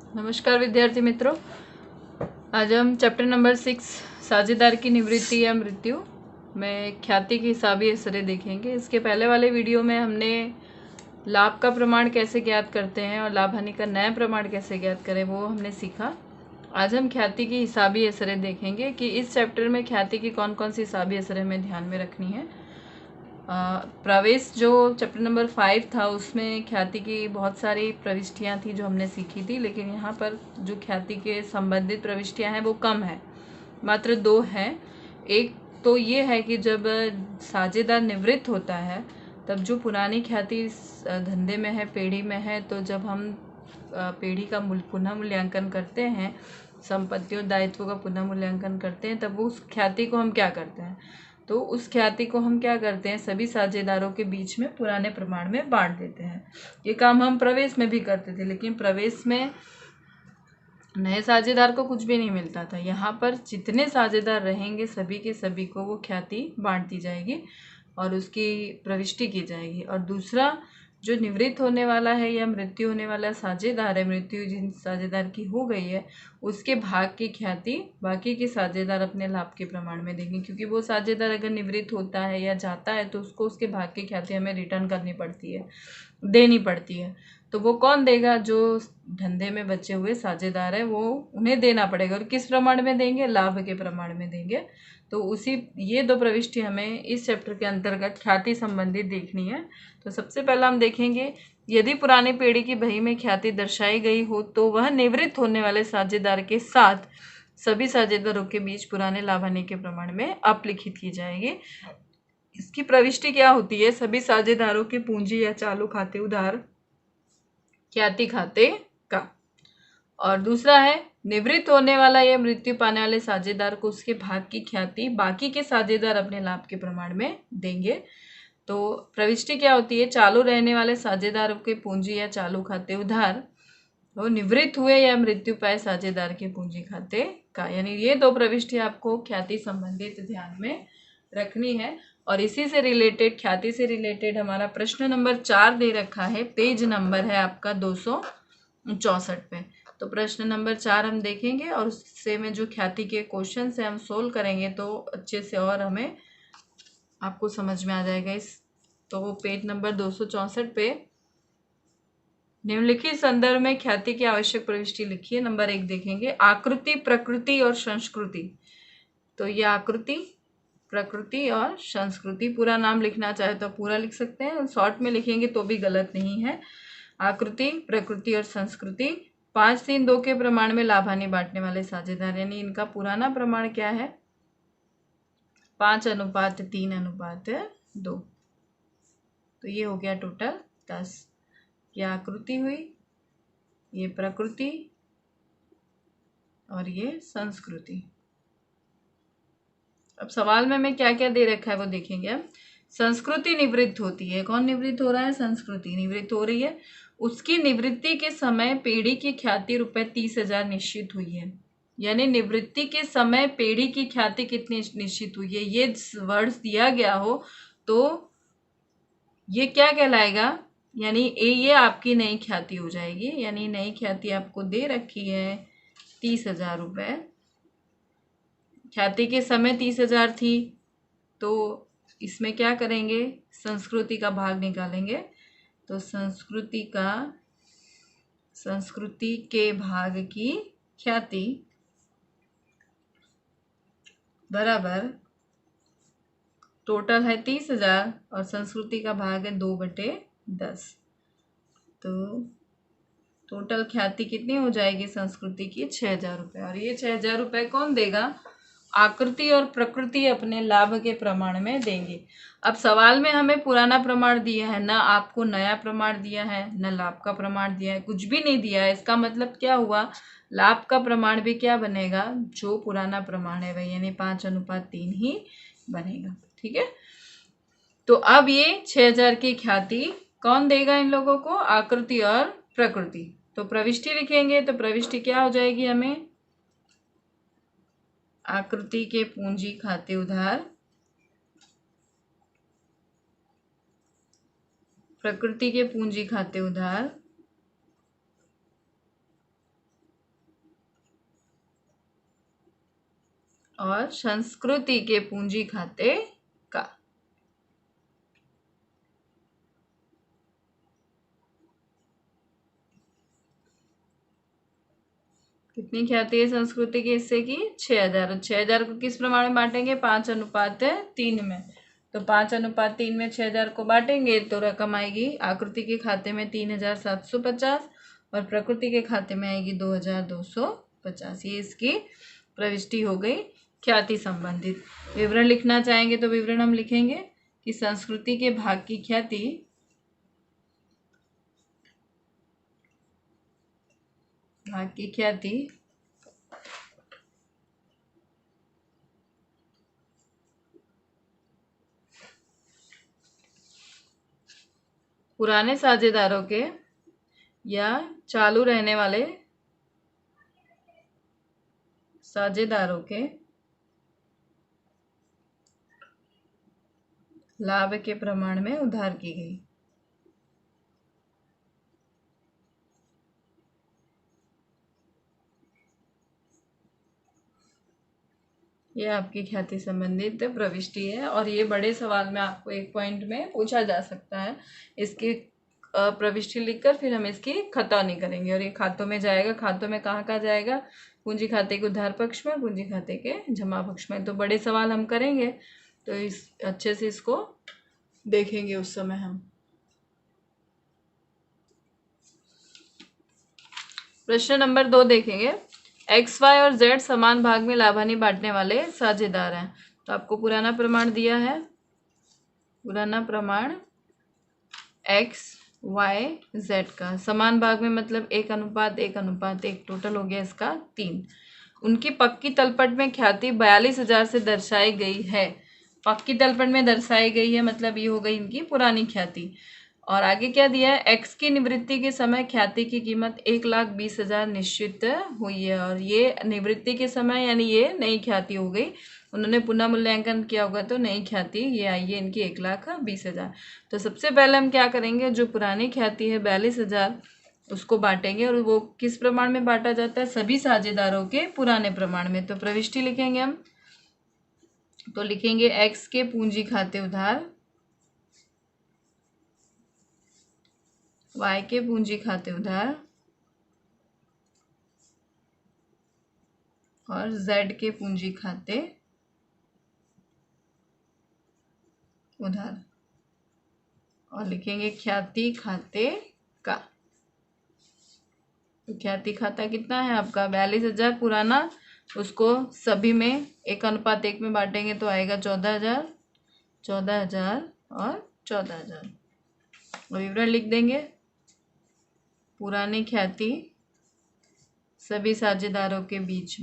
नमस्कार विद्यार्थी मित्रों, आज हम चैप्टर नंबर 6 साझेदार की निवृत्ति या मृत्यु में ख्याति की हिसाबी असरें देखेंगे। इसके पहले वाले वीडियो में हमने लाभ का प्रमाण कैसे ज्ञात करते हैं और लाभ हानि का नया प्रमाण कैसे ज्ञात करें वो हमने सीखा। आज हम ख्याति की हिसाबी असरें देखेंगे कि इस चैप्टर में ख्याति की कौन कौन सी हिसाबी असरें हमें ध्यान में रखनी है। प्रवेश जो चैप्टर नंबर 5 था उसमें ख्याति की बहुत सारी प्रविष्टियां थी जो हमने सीखी थी, लेकिन यहाँ पर जो ख्याति के संबंधित प्रविष्टियां हैं वो कम है, मात्र 2 हैं। एक तो ये है कि जब साझेदार निवृत्त होता है तब जो पुरानी ख्याति धंधे में है, पेढ़ी में है, तो जब हम पेढ़ी का पुनः मूल्यांकन करते हैं, संपत्तियों दायित्वों का पुनः मूल्यांकन करते हैं, तब वो उस ख्याति को हम क्या करते हैं, तो उस ख्याति को हम क्या करते हैं, सभी साझेदारों के बीच में पुराने प्रमाण में बांट देते हैं। ये काम हम प्रवेश में भी करते थे, लेकिन प्रवेश में नए साझेदार को कुछ भी नहीं मिलता था। यहाँ पर जितने साझेदार रहेंगे सभी के सभी को वो ख्याति बांट दी जाएगी और उसकी प्रविष्टि की जाएगी। और दूसरा, जो निवृत्त होने वाला है या मृत्यु होने वाला साझेदार है, मृत्यु जिन साझेदार की हो गई है, उसके भाग की ख्याति बाकी के साझेदार अपने लाभ के प्रमाण में देंगे, क्योंकि वो साझेदार अगर निवृत्त होता है या जाता है तो उसको उसके भाग की ख्याति हमें रिटर्न करनी पड़ती है, देनी पड़ती है। तो वो कौन देगा? जो धंधे में बचे हुए साझेदार है वो उन्हें देना पड़ेगा। और किस प्रमाण में देंगे? लाभ के प्रमाण में देंगे। तो उसी ये 2 प्रविष्टि हमें इस चैप्टर के अंतर्गत ख्याति संबंधित देखनी है। तो सबसे पहला हम देखेंगे, यदि पुरानी पीढ़ी की बही में ख्याति दर्शाई गई हो तो वह निवृत्त होने वाले साझेदार के साथ सभी साझेदारों के बीच पुराने लाभ हानि के प्रमाण में अपलिखित की जाएगी। इसकी प्रविष्टि क्या होती है? सभी साझेदारों की पूंजी या चालू खाते उधार ख्याति खाते का। और दूसरा है, निवृत्त होने वाला या मृत्यु पाने वाले साझेदार को उसके भाग की ख्याति बाकी के साझेदार अपने लाभ के प्रमाण में देंगे। तो प्रविष्टि क्या होती है? चालू रहने वाले साझेदारों के पूंजी या चालू खाते उधार वो निवृत्त हुए या मृत्यु पाए साझेदार के पूंजी खाते का। यानी ये 2 प्रविष्टि आपको ख्याति संबंधित ध्यान में रखनी है। और इसी से रिलेटेड, ख्याति से रिलेटेड हमारा प्रश्न नंबर 4 दे रखा है, पेज नंबर है आपका 264 पे। तो प्रश्न नंबर 4 हम देखेंगे और उससे में जो ख्याति के क्वेश्चन है हम सोल्व करेंगे तो अच्छे से और हमें आपको समझ में आ जाएगा। तो पेज नंबर 264 पे निम्नलिखित संदर्भ में ख्याति की आवश्यक प्रविष्टि लिखिए। नंबर 1 देखेंगे, आकृति, प्रकृति और संस्कृति। तो ये आकृति, प्रकृति और संस्कृति, पूरा नाम लिखना चाहे तो पूरा लिख सकते हैं, शॉर्ट में लिखेंगे तो भी गलत नहीं है। आकृति, प्रकृति और संस्कृति 5-3-2 के प्रमाण में लाभ हानि बांटने वाले साझेदार, यानी इनका पुराना प्रमाण क्या है? 5:3:2। तो ये हो गया टोटल 10। ये आकृति हुई, ये प्रकृति और ये संस्कृति। अब सवाल में हमें क्या क्या दे रखा है वो देखेंगे। अब संस्कृति निवृत्त होती है। कौन निवृत्त हो रहा है? संस्कृति निवृत्त हो रही है। उसकी निवृत्ति के समय पेढ़ी की ख्याति ₹30,000 निश्चित हुई है। यानी निवृत्ति के समय पेढ़ी की ख्याति कितनी निश्चित हुई है, ये वर्ष दिया गया हो तो ये क्या कहलाएगा? यानी ये आपकी नई ख्याति हो जाएगी। यानी नई ख्याति आपको दे रखी है 30,000 रुपये। ख्याति के समय 30,000 थी, तो इसमें क्या करेंगे? संस्कृति का भाग निकालेंगे। तो संस्कृति के भाग की ख्याति बराबर टोटल है 30,000 और संस्कृति का भाग है 2/10। तो टोटल ख्याति कितनी हो जाएगी संस्कृति की? 6,000 रुपये। और ये 6,000 रुपये कौन देगा? आकृति और प्रकृति अपने लाभ के प्रमाण में देंगे। अब सवाल में हमें पुराना प्रमाण दिया है, ना आपको नया प्रमाण दिया है, ना लाभ का प्रमाण दिया है, कुछ भी नहीं दिया है। इसका मतलब क्या हुआ? लाभ का प्रमाण भी क्या बनेगा? जो पुराना प्रमाण है वही, यानी 5:3 ही बनेगा। ठीक है। तो अब ये 6,000 की ख्याति कौन देगा इन लोगों को? आकृति और प्रकृति। तो प्रविष्टि लिखेंगे तो प्रविष्टि क्या हो जाएगी हमें? आकृति के पूंजी खाते उधार, प्रकृति के पूंजी खाते उधार, और संस्कृति के पूंजी खाते का। कितनी ख्याति है संस्कृति के हिस्से की? 6,000। 6,000 को किस प्रमाण में बांटेंगे? 5:3 में। तो 5:3 में 6,000 को बांटेंगे तो रकम आएगी आकृति के खाते में 3,750 और प्रकृति के खाते में आएगी 2,250। ये इसकी प्रविष्टि हो गई ख्याति संबंधित। विवरण लिखना चाहेंगे तो विवरण हम लिखेंगे कि संस्कृति के भाग की ख्याति पुराने साझेदारों के या चालू रहने वाले साझेदारों के लाभ के प्रमाण में उधार की गई। ये आपकी ख्याति संबंधित प्रविष्टि है और ये बड़े सवाल में आपको एक पॉइंट में पूछा जा सकता है। इसकी प्रविष्टि लिखकर फिर हम इसकी खतौनी करेंगे और ये खातों में जाएगा। खातों में कहाँ कहाँ जाएगा? पूंजी खाते के उधार पक्ष में, पूंजी खाते के जमा पक्ष में। तो बड़े सवाल हम करेंगे तो इस अच्छे से इसको देखेंगे उस समय हम। प्रश्न नंबर 2 देखेंगे। एक्स, वाई और जेड समान भाग में लाभानी बांटने वाले साझेदार हैं। तो आपको पुराना प्रमाण दिया है, पुराना प्रमाण एक्स, वाई, जेड का समान भाग में मतलब 1:1:1, टोटल हो गया इसका 3। उनकी पक्की तलपट में ख्याति 42,000 से दर्शाई गई है। पक्की तलपट में दर्शाई गई है मतलब ये हो गई इनकी पुरानी ख्याति। और आगे क्या दिया है? एक्स की निवृत्ति के समय ख्याति की कीमत 1,20,000 निश्चित हुई है और ये निवृत्ति के समय यानी ये नई ख्याति हो गई। उन्होंने पुनः मूल्यांकन किया होगा तो नई ख्याति ये आई है इनकी 1,20,000। तो सबसे पहले हम क्या करेंगे? जो पुरानी ख्याति है 42,000 उसको बांटेंगे और वो किस प्रमाण में बांटा जाता है? सभी साझेदारों के पुराने प्रमाण में। तो प्रविष्टि लिखेंगे हम, तो लिखेंगे एक्स के पूंजी खाते उधार, वाई के पूंजी खाते उधार और जेड के पूंजी खाते उधार और लिखेंगे ख्याति खाते का। तो ख्याति खाता कितना है आपका? 42,000 पुराना, उसको सभी में 1:1 में बांटेंगे तो आएगा 14,000, 14,000 और 14,000। विवरण लिख देंगे। पुरानी ख्याति सभी साझेदारों के बीच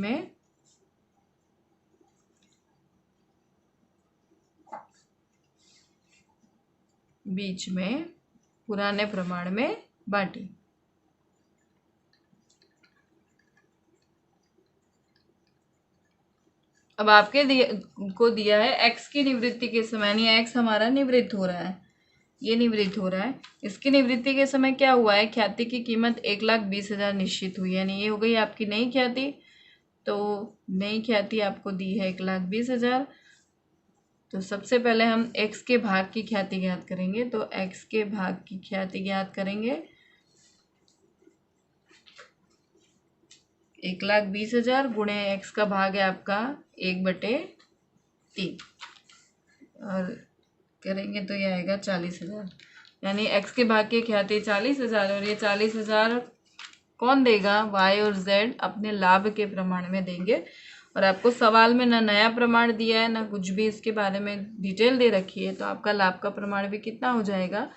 में पुराने प्रमाण में बांटी। अब आपके को दिया है एक्स की निवृत्ति के समय, यानी एक्स हमारा निवृत्त हो रहा है, ये निवृत्त हो रहा है। इसकी निवृत्ति के समय क्या हुआ है? ख्याति की कीमत 1,20,000 निश्चित हुई, यानी ये हो गई आपकी नई ख्याति। तो नई ख्याति आपको दी है 1,20,000। तो सबसे पहले हम एक्स के भाग की ख्याति ज्ञात करेंगे। तो एक्स के भाग की ख्याति ज्ञात करेंगे 1,20,000 गुणे एक्स का भाग है आपका 1/3 और करेंगे तो ये आएगा 40,000। यानी एक्स के भाग की ख्याति 40,000 और ये 40,000 कौन देगा? वाई और जेड अपने लाभ के प्रमाण में देंगे। और आपको सवाल में ना नया प्रमाण दिया है ना कुछ भी इसके बारे में डिटेल दे रखी है, तो आपका लाभ का प्रमाण भी कितना हो जाएगा?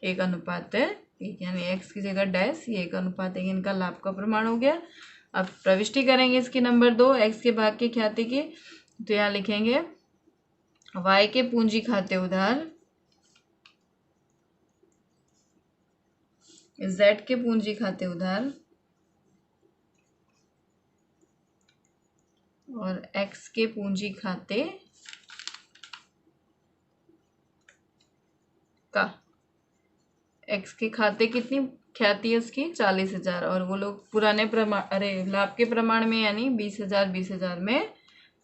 1:1, यानी एक्स की जगह डैश, ये 1:1 इनका लाभ का प्रमाण हो गया। अब प्रविष्टि करेंगे इसकी नंबर 2 एक्स के भाग की ख्याति की। तो यहाँ लिखेंगे वाई के पूंजी खाते उधार, जेड के पूंजी खाते उधार और एक्स के पूंजी खाते का। एक्स के खाते कितनी ख्याति है उसकी? 40,000 और वो लोग पुराने प्रमाण लाभ के प्रमाण में यानी 20,000 में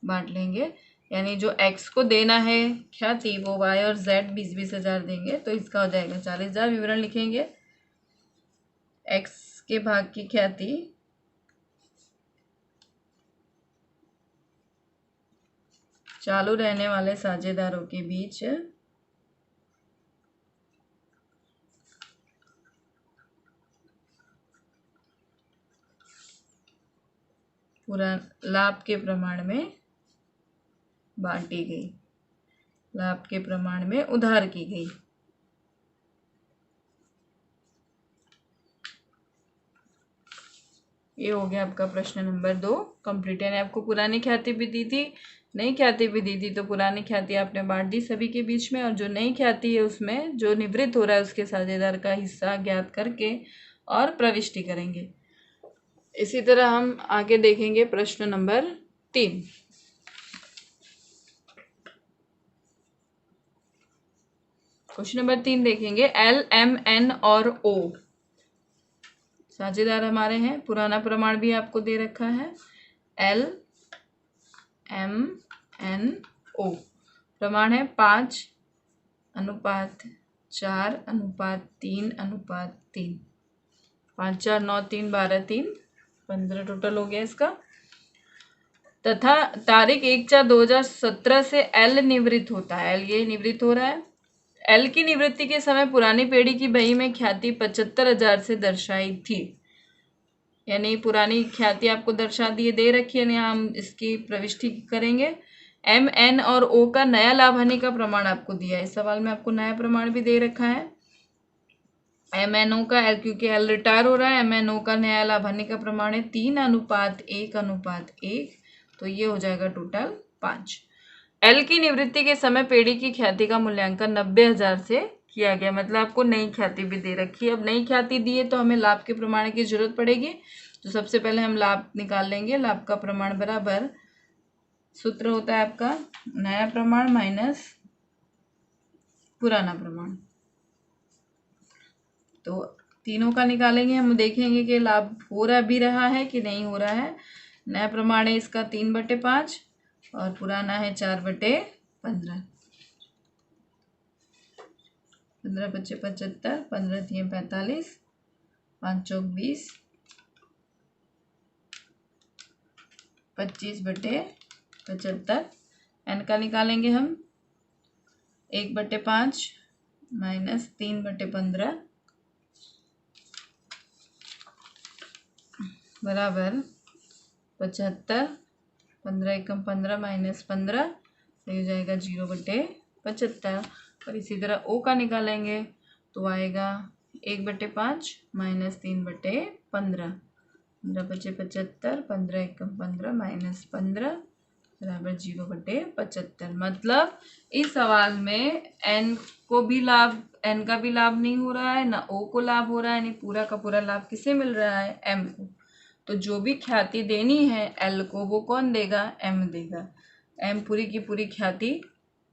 बांट लेंगे, यानी जो x को देना है ख्याति वो y और z 20-20 हज़ार देंगे, तो इसका हो जाएगा 40,000। विवरण लिखेंगे, x के भाग की ख्याति चालू रहने वाले साझेदारों के बीच पूरा लाभ के प्रमाण में बांटी गई, लाभ के प्रमाण में उधार की गई। ये हो गया आपका प्रश्न नंबर 2 कंप्लीट। यानी आपको पुरानी ख्याति भी दी थी, नई ख्याति भी दी थी, तो पुरानी ख्याति आपने बांट दी सभी के बीच में, और जो नई ख्याति है उसमें जो निवृत्त हो रहा है उसके साझेदार का हिस्सा ज्ञात करके और प्रविष्टि करेंगे। इसी तरह हम आगे देखेंगे प्रश्न नंबर 3। क्वेश्चन नंबर 3 देखेंगे, एल, एम, एन और ओ साझेदार हमारे हैं। पुराना प्रमाण भी आपको दे रखा है, एल, एम, एन, ओ। प्रमाण है 5:4:3:3। 5, 4, 9, 3, 12, 3, 15 टोटल हो गया इसका। तथा तारीख 1/4/2017 से एल निवृत्त होता है। एल ये निवृत्त हो रहा है। एल की निवृत्ति के समय पुरानी पीढ़ी की बही में ख्याति 75,000 से दर्शाई थी। यानी पुरानी ख्याति आपको दर्शा दिए दे रखी है, यहाँ हम इसकी प्रविष्टि करेंगे। एम, एन और ओ का नया लाभ हानि का प्रमाण आपको दिया है। इस सवाल में आपको नया प्रमाण भी दे रखा है। एम, एन, ओ का, एल क्योंकि एल रिटायर हो रहा है, एम, एन, ओ का नया लाभ हानि का प्रमाण है 3:1:1। तो ये हो जाएगा टोटल 5। एल की निवृत्ति के समय पेढ़ी की ख्याति का मूल्यांकन 90,000 से किया गया। मतलब आपको नई ख्याति भी दे रखी है। अब नई ख्याति दी है तो हमें लाभ के प्रमाण की जरूरत पड़ेगी। तो सबसे पहले हम लाभ निकाल लेंगे। लाभ का प्रमाण बराबर सूत्र होता है आपका नया प्रमाण माइनस पुराना प्रमाण। तो तीनों का निकालेंगे, हम देखेंगे कि लाभ हो रहा भी रहा है कि नहीं हो रहा है। नया प्रमाण है इसका 3/5 और पुराना है 4/15। 15 × 5 = 75, 15 × 3 = 45, 5 × 4 = 20, 25/75। एन का निकालेंगे हम 1/5 माइनस 3/15 बराबर 75। 15 × 15 माइनस 15, तो हो जाएगा 0/75। और इसी तरह ओ का निकालेंगे तो आएगा 1/5 माइनस 3/15। 15 × 5 = 75, 15 × 1 = 15 माइनस 15 बराबर 0/75। मतलब इस सवाल में एन को भी लाभ, एन का भी लाभ नहीं हो रहा है, ना ओ को लाभ हो रहा है, नहीं पूरा का पूरा लाभ किसे मिल रहा है, एम को। तो जो भी ख्याति देनी है एल को वो कौन देगा, एम देगा। एम पूरी की पूरी ख्याति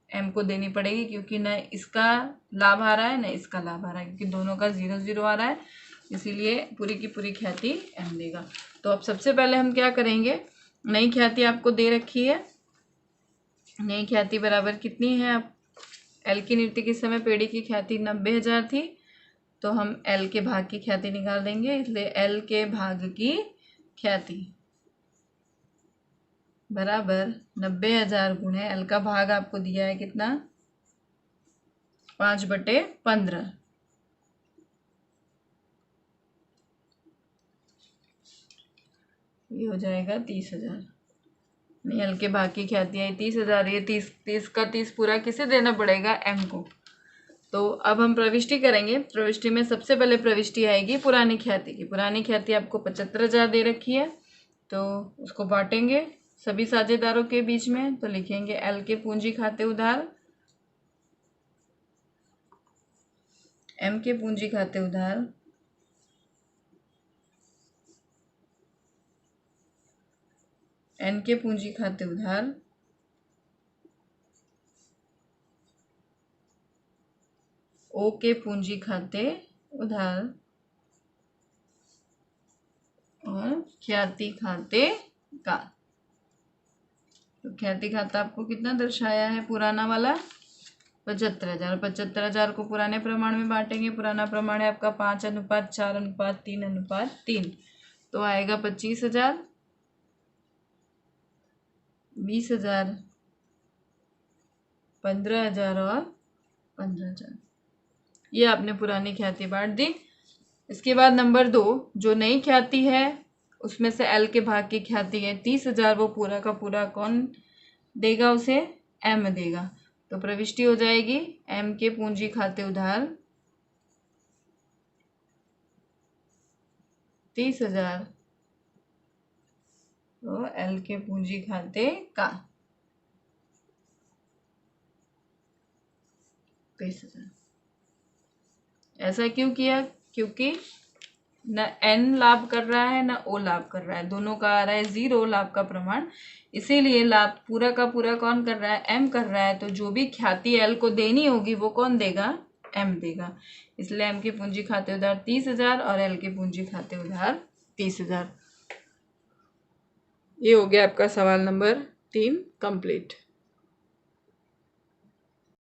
एम को देनी पड़ेगी, क्योंकि न इसका लाभ आ रहा है न इसका लाभ आ रहा है, क्योंकि दोनों का 0-0 आ रहा है, इसीलिए पूरी की पूरी ख्याति एम देगा। तो अब सबसे पहले हम क्या करेंगे, नई ख्याति आपको दे रखी है। नई ख्याति बराबर कितनी है, आप एल की निवृत्ति के समय पेढ़ी की ख्याति 90,000 थी, तो हम एल के भाग की ख्याति निकाल देंगे। इसलिए एल के भाग की ख्याति बराबर 90,000 गुणे एल का भाग आपको दिया है कितना, 5/15। ये हो जाएगा 30,000। नहीं, एल के भाग की ख्याति है 30,000। ये 30 का 30 पूरा किसे देना पड़ेगा, एम को। तो अब हम प्रविष्टि करेंगे। प्रविष्टि में सबसे पहले प्रविष्टि आएगी पुरानी ख्याति की। पुरानी ख्याति आपको 75,000 दे रखी है, तो उसको बांटेंगे सभी साझेदारों के बीच में। तो लिखेंगे एल के पूंजी खाते उधार, एम के पूंजी खाते उधार, एन के पूंजी खाते उधार, ओ के पूंजी खाते उधार और ख्याति खाते का। तो ख्याति खाता आपको कितना दर्शाया है? पुराना वाला 75,000। 75,000 को पुराने प्रमाण में बांटेंगे। पुराना प्रमाण है आपका 5:4:3:3, तो आएगा 25,000, 20,000, 15,000 और 15,000। ये आपने पुरानी ख्याति बांट दी। इसके बाद नंबर 2, जो नई ख्याति है उसमें से एल के भाग की ख्याति है 30,000, वो पूरा का पूरा कौन देगा? उसे एम देगा। तो प्रविष्टि हो जाएगी एम के पूंजी खाते उधार 30,000, तो एल के पूंजी खाते का 30,000। ऐसा क्यों किया? क्योंकि न एन लाभ कर रहा है न ओ लाभ कर रहा है, दोनों का आ रहा है 0 लाभ का प्रमाण, इसीलिए लाभ पूरा का पूरा कौन कर रहा है? एम कर रहा है। तो जो भी ख्याति एल को देनी होगी वो कौन देगा? एम देगा। इसलिए एम की पूंजी खाते उधार 30,000 और एल की पूंजी खाते उधार 30,000। ये हो गया आपका सवाल नंबर 3 कंप्लीट।